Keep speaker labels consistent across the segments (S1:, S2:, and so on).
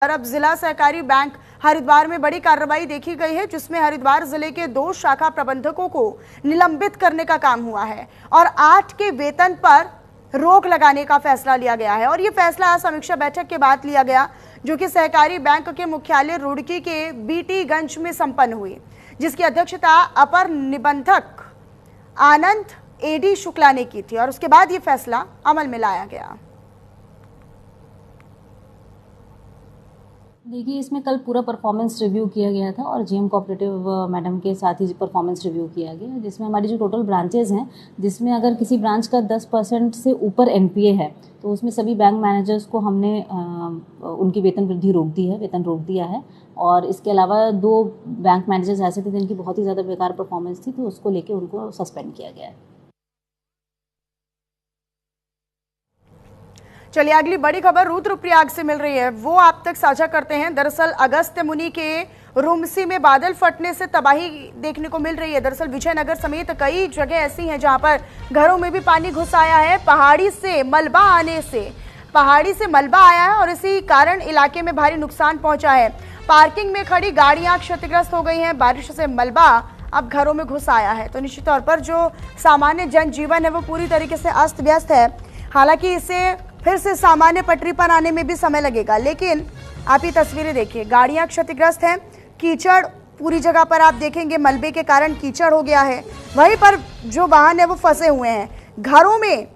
S1: और अब जिला सहकारी बैंक हरिद्वार में बड़ी कार्रवाई देखी गई है, जिसमें हरिद्वार जिले के 2 शाखा प्रबंधकों को निलंबित करने का काम हुआ है और 8 के वेतन पर रोक लगाने का फैसला लिया गया है। और ये फैसला आज समीक्षा बैठक के बाद लिया गया, जो कि सहकारी बैंक के मुख्यालय रुड़की के बीटीगंज में संपन्न हुई, जिसकी अध्यक्षता अपर निबंधक आनंद एडी शुक्ला ने की थी और उसके बाद ये फैसला अमल में लाया गया।
S2: देखिए, इसमें कल पूरा परफॉर्मेंस रिव्यू किया गया था और जीएम कोऑपरेटिव मैडम के साथ ही परफॉर्मेंस रिव्यू किया गया, जिसमें हमारी जो टोटल ब्रांचेज हैं, जिसमें अगर किसी ब्रांच का 10% से ऊपर एनपीए है तो उसमें सभी बैंक मैनेजर्स को हमने उनकी वेतन वृद्धि रोक दी है, वेतन रोक दिया है। और इसके अलावा 2 बैंक मैनेजर्स ऐसे थे जिनकी बहुत ही ज़्यादा बेकार परफॉर्मेंस थी, तो उसको लेके उनको सस्पेंड किया गया है।
S1: चलिए, अगली बड़ी खबर रुद्रप्रयाग से मिल रही है, वो आप तक साझा करते हैं। दरअसल अगस्त्य मुनि के रुमसी में बादल फटने से तबाही देखने को मिल रही है। दरअसल विजयनगर समेत कई जगह ऐसी हैं जहां पर घरों में भी पानी घुस आया है। पहाड़ी से मलबा आया है और इसी कारण इलाके में भारी नुकसान पहुंचा है। पार्किंग में खड़ी गाड़ियां क्षतिग्रस्त हो गई हैं। बारिश से मलबा अब घरों में घुस आया है, तो निश्चित तौर पर जो सामान्य जनजीवन है वो पूरी तरीके से अस्त व्यस्त है। हालांकि इसे फिर से सामान्य पटरी पर आने में भी समय लगेगा, लेकिन आप ये तस्वीरें देखिए, गाड़ियां क्षतिग्रस्त हैं। कीचड़ पूरी जगह पर आप देखेंगे, मलबे के कारण कीचड़ हो गया है। वहीं पर जो वाहन है वो फंसे हुए हैं, घरों में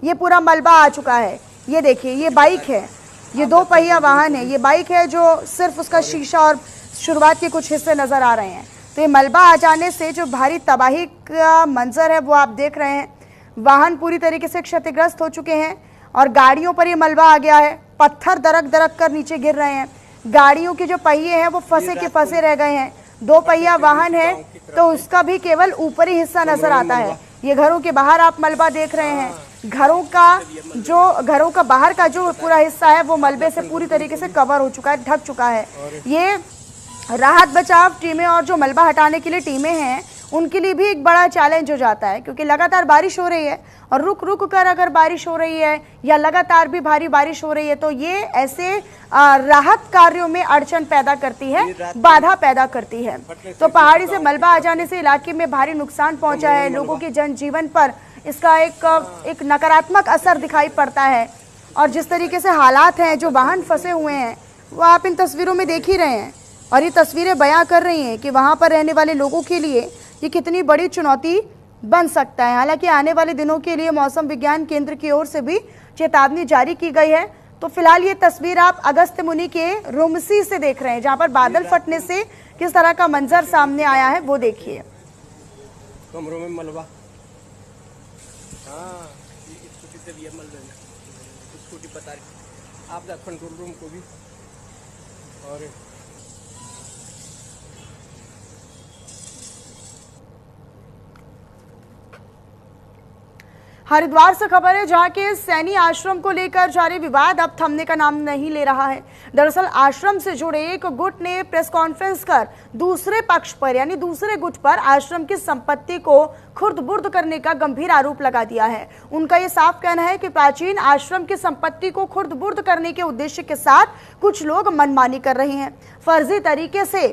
S1: ये पूरा मलबा आ चुका है। ये देखिए, ये बाइक है, ये 2 पहिया वाहन है। ये बाइक है जो सिर्फ उसका शीशा और शुरुआत के कुछ हिस्से नजर आ रहे हैं। तो ये मलबा आ जाने से जो भारी तबाही का मंजर है वो आप देख रहे हैं। वाहन पूरी तरीके से क्षतिग्रस्त हो चुके हैं और गाड़ियों पर ये मलबा आ गया है। पत्थर दरक दरक कर नीचे गिर रहे हैं। गाड़ियों के जो पहिए हैं वो फंसे के फंसे रह गए हैं। 2 पहिया वाहन है तो उसका भी केवल ऊपरी हिस्सा नजर आता है। ये घरों के बाहर आप मलबा देख रहे हैं। घरों का बाहर का जो पूरा हिस्सा है वो मलबे से पूरी तरीके से कवर हो चुका है, ढक चुका है। ये राहत बचाव टीमें और जो मलबा हटाने के लिए टीमें हैं उनके लिए भी एक बड़ा चैलेंज हो जाता है, क्योंकि लगातार बारिश हो रही है और रुक रुक कर अगर बारिश हो रही है या लगातार भी भारी बारिश हो रही है तो ये ऐसे राहत कार्यों में अड़चन पैदा करती है, बाधा पैदा करती है। तो पहाड़ी से मलबा आ जाने से इलाके में भारी नुकसान पहुंचा है। लोगों के जनजीवन पर इसका एक नकारात्मक असर दिखाई पड़ता है। और जिस तरीके से हालात हैं, जो वाहन फंसे हुए हैं, वो आप इन तस्वीरों में देख ही रहे हैं और ये तस्वीरें बयां कर रही हैं कि वहां पर रहने वाले लोगों के लिए ये कितनी बड़ी चुनौती बन सकता है। हालांकि आने वाले दिनों के लिए मौसम विज्ञान केंद्र की ओर से भी चेतावनी जारी की गई है। तो फिलहाल ये तस्वीर आप अगस्त्य मुनि के रुमसी से देख रहे हैं, जहां पर बादल फटने से किस तरह का मंजर सामने आया है वो देखिए।
S3: कमरों में मलबा, हाँ, स्कूटी से भी मलबे में, स्कूटी बता रही आप कंट्रोल रूम को भी। और
S1: हरिद्वार से खबर है, जहां के सैनी आश्रम को लेकर जारी विवाद अब थमने का नाम नहीं ले रहा है। दरअसल आश्रम से जुड़े एक गुट ने प्रेस कॉन्फ्रेंस कर दूसरे पक्ष पर यानी दूसरे गुट पर आश्रम की संपत्ति को खुर्द-बुर्द करने का गंभीर आरोप लगा दिया है। उनका ये साफ कहना है कि प्राचीन आश्रम की संपत्ति को खुर्द-बुर्द करने के उद्देश्य के साथ कुछ लोग मनमानी कर रहे हैं। फर्जी तरीके से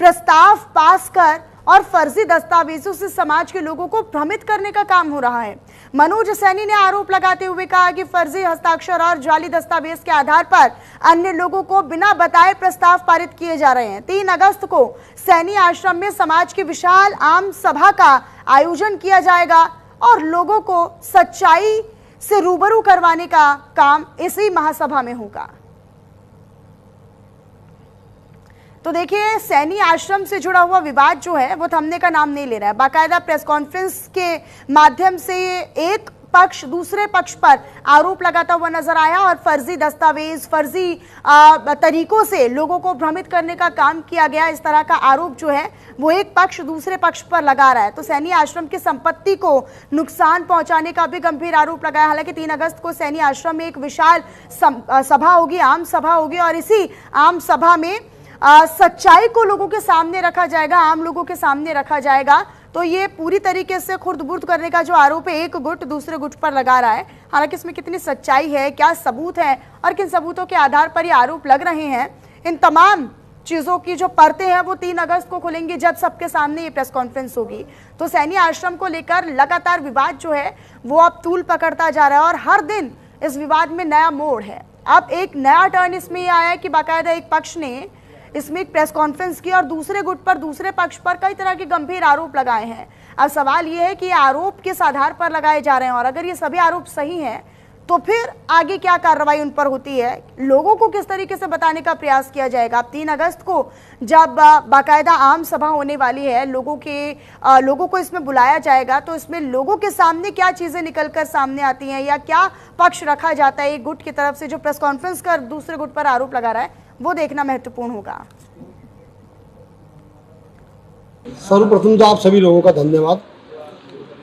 S1: प्रस्ताव पास कर और फर्जी दस्तावेजों से समाज के लोगों को भ्रमित करने का काम हो रहा है। मनोज सैनी ने आरोप लगाते हुए कहा कि फर्जी हस्ताक्षर और जाली दस्तावेज के आधार पर अन्य लोगों को बिना बताए प्रस्ताव पारित किए जा रहे हैं। 3 अगस्त को सैनी आश्रम में समाज की विशाल आम सभा का आयोजन किया जाएगा और लोगों को सच्चाई से रूबरू करवाने का काम इसी महासभा में होगा। तो देखिए, सैनी आश्रम से जुड़ा हुआ विवाद जो है वो थमने का नाम नहीं ले रहा है। बाकायदा प्रेस कॉन्फ्रेंस के माध्यम से एक पक्ष दूसरे पक्ष पर आरोप लगाता हुआ नजर आया और फर्जी दस्तावेज, फर्जी तरीकों से लोगों को भ्रमित करने का काम किया गया। इस तरह का आरोप जो है वो एक पक्ष दूसरे पक्ष पर लगा रहा है। तो सैनी आश्रम की संपत्ति को नुकसान पहुंचाने का भी गंभीर आरोप लगाया। हालांकि 3 अगस्त को सैनी आश्रम में एक विशाल सभा होगी, आम सभा होगी और इसी आम सभा में सच्चाई को लोगों के सामने रखा जाएगा, आम लोगों के सामने रखा जाएगा। तो ये पूरी तरीके से खुर्द-बुर्द करने का जो आरोप है एक गुट दूसरे गुट पर लगा रहा है। हालांकि इसमें कितनी सच्चाई है, क्या सबूत है और किन सबूतों के आधार पर ये आरोप लग रहे हैं, इन तमाम चीज़ों की जो परतें हैं वो 3 अगस्त को खुलेंगी जब सबके सामने ये प्रेस कॉन्फ्रेंस होगी। तो सैनी आश्रम को लेकर लगातार विवाद जो है वो अब तूल पकड़ता जा रहा है और हर दिन इस विवाद में नया मोड़ है। अब एक नया टर्न इसमें ये आया है कि बाकायदा एक पक्ष ने इसमें एक प्रेस कॉन्फ्रेंस की और दूसरे गुट पर, दूसरे पक्ष पर कई तरह के गंभीर आरोप लगाए हैं। अब सवाल ये है कि ये आरोप किस आधार पर लगाए जा रहे हैं और अगर ये सभी आरोप सही हैं तो फिर आगे क्या कार्रवाई उन पर होती है, लोगों को किस तरीके से बताने का प्रयास किया जाएगा। अब 3 अगस्त को जब बाकायदा आम सभा होने वाली है, लोगों को इसमें बुलाया जाएगा, तो इसमें लोगों के सामने क्या चीज़ें निकलकर सामने आती हैं या क्या पक्ष रखा जाता है एक गुट की तरफ से जो प्रेस कॉन्फ्रेंस कर दूसरे गुट पर आरोप लगा रहा है, वो देखना महत्वपूर्ण होगा।
S4: सर्वप्रथम तो आप सभी लोगों का धन्यवाद।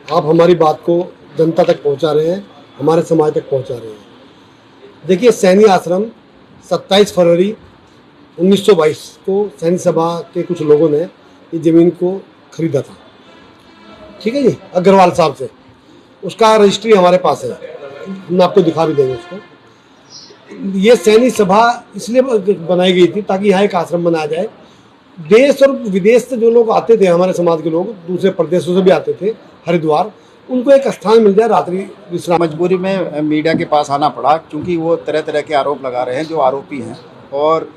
S4: आप हमारी बात को जनता तक पहुंचा रहे हैं, हमारे समाज तक पहुंचा रहे हैं। देखिए, सैनी आश्रम 27 फरवरी 1922 को सैनी सभा के कुछ लोगों ने ये ज़मीन को खरीदा था, ठीक है जी, अग्रवाल साहब से। उसका रजिस्ट्री हमारे पास है, हम आपको दिखा भी देंगे उसको। ये सैनी सभा इसलिए बनाई गई थी ताकि यहाँ एक आश्रम बनाया जाए। देश और विदेश से जो लोग आते थे, हमारे समाज के लोग दूसरे प्रदेशों से भी आते थे, हरिद्वार, उनको एक स्थान मिल जाए रात्रि विश्राम।
S5: मजबूरी में मीडिया के पास आना पड़ा क्योंकि वो तरह तरह के आरोप लगा रहे हैं जो आरोपी हैं, और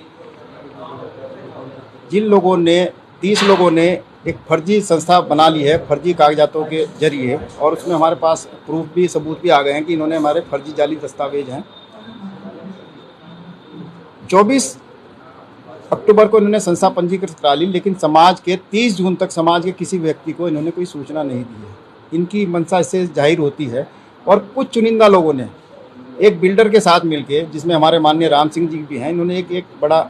S5: जिन लोगों ने 30 लोगों ने एक फर्जी संस्था बना ली है फर्जी कागजातों के जरिए, और उसमें हमारे पास प्रूफ भी, सबूत भी आ गए हैं कि इन्होंने हमारे फर्जी जाली दस्तावेज हैं। 24 अक्टूबर को इन्होंने संस्था पंजीकृत करा ली, लेकिन समाज के 30 जून तक समाज के किसी व्यक्ति को इन्होंने कोई सूचना नहीं दी है। इनकी मंशा इससे जाहिर होती है। और कुछ चुनिंदा लोगों ने एक बिल्डर के साथ मिलके, जिसमें हमारे माननीय राम सिंह जी भी हैं, इन्होंने एक बड़ा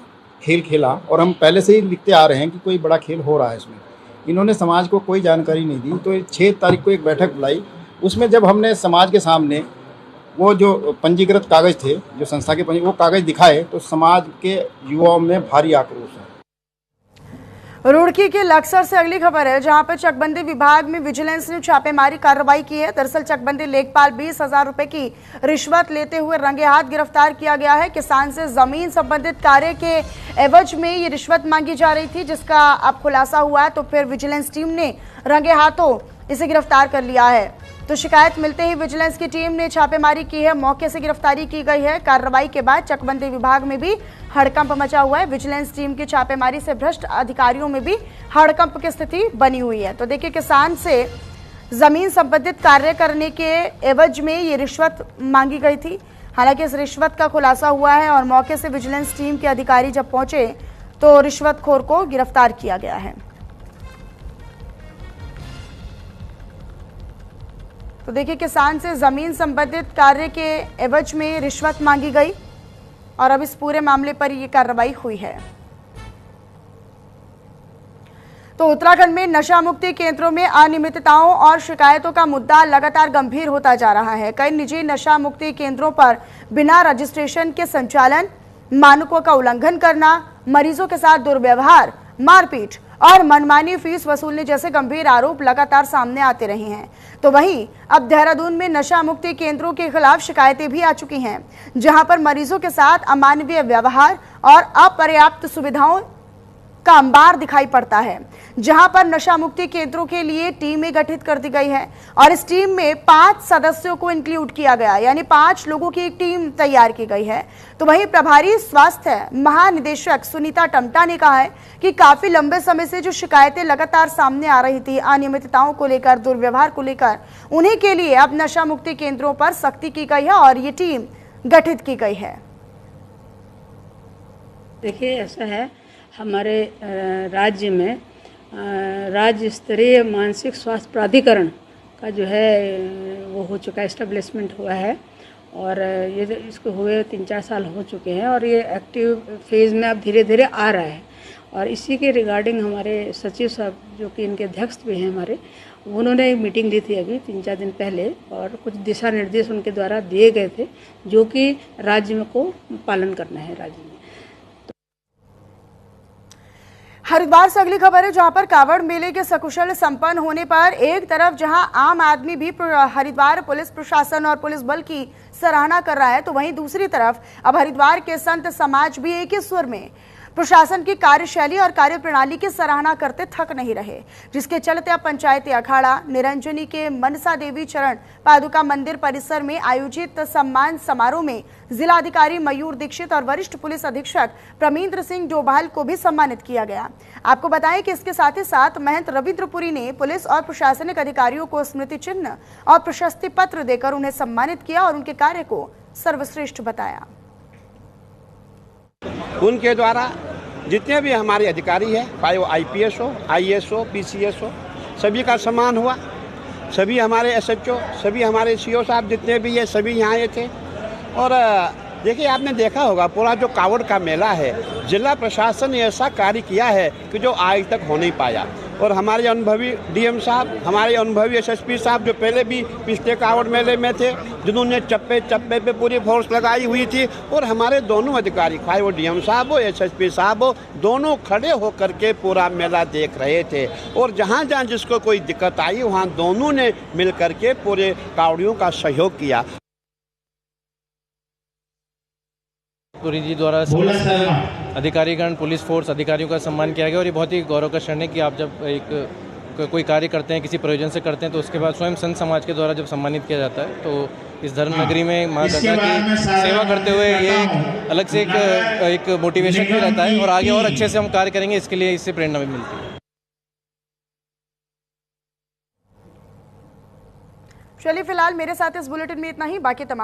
S5: खेल खेला, और हम पहले से ही लिखते आ रहे हैं कि कोई बड़ा खेल हो रहा है इसमें। इन्होंने समाज को कोई जानकारी नहीं दी। तो 6 तारीख को एक बैठक बुलाई, उसमें जब हमने समाज के सामने वो जो पंजीकृत कागज़ थे, जो संस्था के वो कागज़ दिखाए, तो समाज के युवाओं में भारी आक्रोश है।
S1: रुड़की के लक्सर से अगली खबर है, जहां पर चकबंदी विभाग में विजिलेंस ने छापेमारी कार्रवाई की है। दरअसल चकबंदी लेखपाल 20,000 रुपए की रिश्वत लेते हुए रंगे हाथ गिरफ्तार किया गया है। किसान से जमीन संबंधित कार्य के एवज में ये रिश्वत मांगी जा रही थी, जिसका अब खुलासा हुआ है। तो फिर विजिलेंस टीम ने रंगे हाथों इसे गिरफ्तार कर लिया है। तो शिकायत मिलते ही विजिलेंस की टीम ने छापेमारी की है, मौके से गिरफ्तारी की गई है। कार्रवाई के बाद चकबंदी विभाग में भी हड़कंप मचा हुआ है। विजिलेंस टीम की छापेमारी से भ्रष्ट अधिकारियों में भी हड़कंप की स्थिति बनी हुई है। तो देखिए, किसान से जमीन संबंधित कार्य करने के एवज में ये रिश्वत मांगी गई थी। हालांकि इस रिश्वत का खुलासा हुआ है और मौके से विजिलेंस टीम के अधिकारी जब पहुंचे तो रिश्वतखोर को गिरफ्तार किया गया है। तो देखिए, किसान से जमीन संबंधित कार्य के एवज में रिश्वत मांगी गई और अब इस पूरे मामले पर यह कार्रवाई हुई है। तो उत्तराखंड में नशा मुक्ति केंद्रों में अनियमितताओं और शिकायतों का मुद्दा लगातार गंभीर होता जा रहा है। कई निजी नशा मुक्ति केंद्रों पर बिना रजिस्ट्रेशन के संचालन, मानकों का उल्लंघन करना, मरीजों के साथ दुर्व्यवहार, मारपीट और मनमानी फीस वसूलने जैसे गंभीर आरोप लगातार सामने आते रहे हैं। तो वहीं अब देहरादून में नशा मुक्ति केंद्रों के खिलाफ शिकायतें भी आ चुकी हैं, जहां पर मरीजों के साथ अमानवीय व्यवहार और अपर्याप्त सुविधाओं का अंबार दिखाई पड़ता है। जहां पर नशा मुक्ति केंद्रों के लिए टीमें गठित कर दी गई है और इस टीम में 5 सदस्यों को इंक्लूड किया गया, यानी 5 लोगों की एक टीम तैयार की गई है। तो वहीं प्रभारी स्वास्थ्य महानिदेशक सुनीता टमटा ने कहा है कि काफी लंबे समय से जो शिकायतें लगातार सामने आ रही थी अनियमितताओं को लेकर, दुर्व्यवहार को लेकर, उन्हीं के लिए अब नशा मुक्ति केंद्रों पर सख्ती की गई है और ये टीम गठित की गई है।
S6: देखिए, ऐसा है, हमारे राज्य में राज्य स्तरीय मानसिक स्वास्थ्य प्राधिकरण का जो है वो हो चुका है, एस्टेब्लिशमेंट हुआ है, और ये इसको हुए 3-4 साल हो चुके हैं और ये एक्टिव फेज़ में अब धीरे धीरे आ रहा है। और इसी के रिगार्डिंग हमारे सचिव साहब, जो कि इनके अध्यक्ष भी हैं हमारे, उन्होंने एक मीटिंग ली थी अभी 3-4 दिन पहले, और कुछ दिशा निर्देश उनके द्वारा दिए गए थे जो कि राज्य में को पालन करना है राज्य में।
S1: हरिद्वार से अगली खबर है, जहां पर कावड़ मेले के सकुशल संपन्न होने पर एक तरफ जहां आम आदमी भी हरिद्वार पुलिस प्रशासन और पुलिस बल की सराहना कर रहा है, तो वहीं दूसरी तरफ अब हरिद्वार के संत समाज भी एक ही स्वर में प्रशासन की कार्यशैली और कार्यप्रणाली की सराहना करते थक नहीं रहे, जिसके चलते अब पंचायती अखाड़ा निरंजनी के मनसा देवी चरण पादुका मंदिर परिसर में आयोजित सम्मान समारोह में जिलाधिकारी मयूर दीक्षित और वरिष्ठ पुलिस अधीक्षक प्रमींद्र सिंह डोभाल को भी सम्मानित किया गया। आपको बताएं कि इसके साथ ही साथ महंत रविंद्रपुरी ने पुलिस और प्रशासनिक अधिकारियों को स्मृति चिन्ह और प्रशस्ति पत्र देकर उन्हें सम्मानित किया और उनके कार्य को सर्वश्रेष्ठ बताया।
S7: उनके द्वारा जितने भी हमारे अधिकारी हैं, चाहे वो IPS हो, IAS हो, PCS हो, सभी का सम्मान हुआ। सभी हमारे SHO, सभी हमारे CO साहब जितने भी हैं सभी यहाँ आए थे। और देखिए, आपने देखा होगा पूरा जो कावड़ का मेला है, जिला प्रशासन ने ऐसा कार्य किया है कि जो आज तक हो नहीं पाया। और हमारे अनुभवी DM साहब, हमारे अनुभवी SSP साहब जो पहले भी पिछले कावड़ मेले में थे, जिन्होंने चप्पे चप्पे पे पूरी फोर्स लगाई हुई थी, और हमारे दोनों अधिकारी, चाहे वो DM साहब हो, SSP साहब हो, दोनों खड़े होकर के पूरा मेला देख रहे थे। और जहाँ जहाँ जिसको कोई दिक्कत आई वहाँ दोनों ने मिल करके पूरे कावड़ियों का सहयोग किया।
S8: पुरी जी द्वारा समस्त अधिकारीगण, पुलिस फोर्स अधिकारियों का सम्मान किया गया और ये बहुत ही गौरव का क्षण है कि आप जब कोई कार्य करते हैं, किसी प्रयोजन से करते हैं, तो उसके बाद स्वयं संत समाज के द्वारा जब सम्मानित किया जाता है, तो इस धर्म नगरी में माँ गंगा की सेवा करते हुए ये एक अलग से एक मोटिवेशन भी रहता है और आगे और अच्छे से हम कार्य करेंगे, इसके लिए इससे प्रेरणा भी मिलती है।
S1: चलिए, फिलहाल मेरे साथ इस बुलेटिन में इतना ही। बाकी तमाम